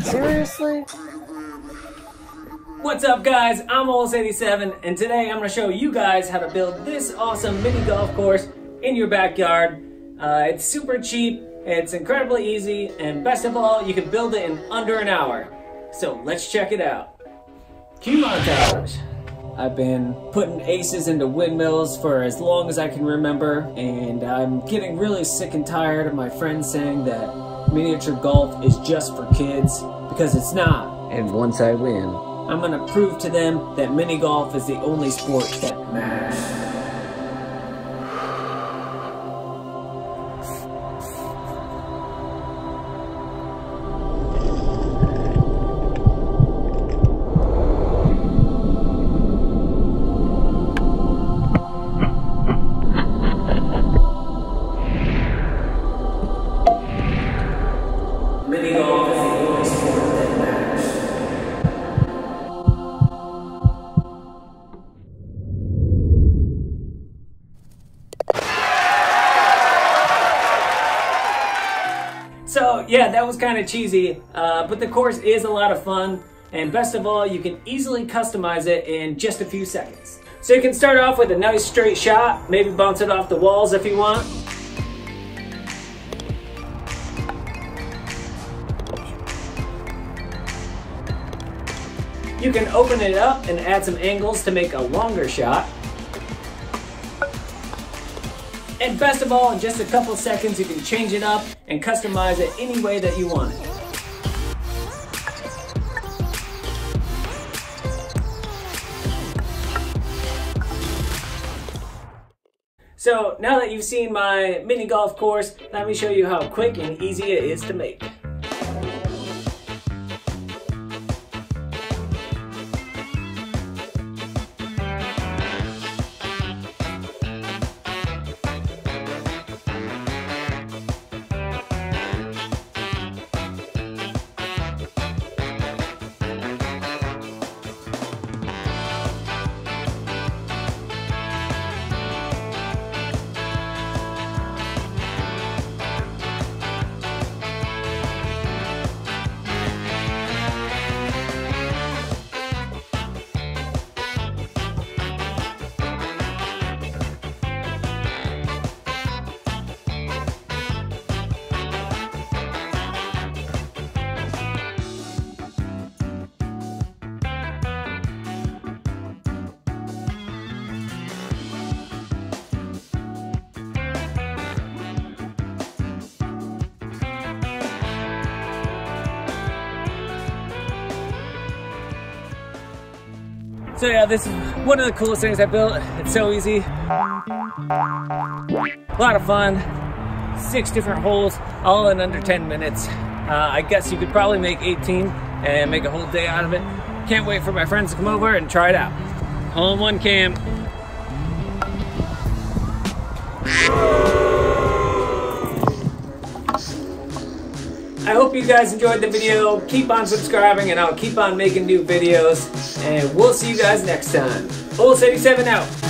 Seriously? What's up guys, I'm Olds87 and today I'm going to show you guys how to build this awesome mini golf course in your backyard. It's super cheap, it's incredibly easy, and best of all, you can build it in under an hour. So let's check it out. Cue montage. I've been putting aces into windmills for as long as I can remember, and I'm getting really sick and tired of my friends saying that miniature golf is just for kids, because it's not. And once I win, I'm gonna prove to them that mini golf is the only sport that matters. Mini golf is the only sport that matters. So yeah, that was kind of cheesy, but the course is a lot of fun, and best of all, you can easily customize it in just a few seconds. So you can start off with a nice straight shot, maybe bounce it off the walls if you want. You can open it up and add some angles to make a longer shot. And best of all, in just a couple seconds, you can change it up and customize it any way that you want it. So now that you've seen my mini golf course, let me show you how quick and easy it is to make. So yeah, this is one of the coolest things I built. It's so easy. A lot of fun. 6 different holes, all in under 10 minutes. I guess you could probably make 18 and make a whole day out of it. Can't wait for my friends to come over and try it out. Hole-in-one cam. I hope you guys enjoyed the video. Keep on subscribing and I'll keep on making new videos. And we'll see you guys next time. Olds87 out.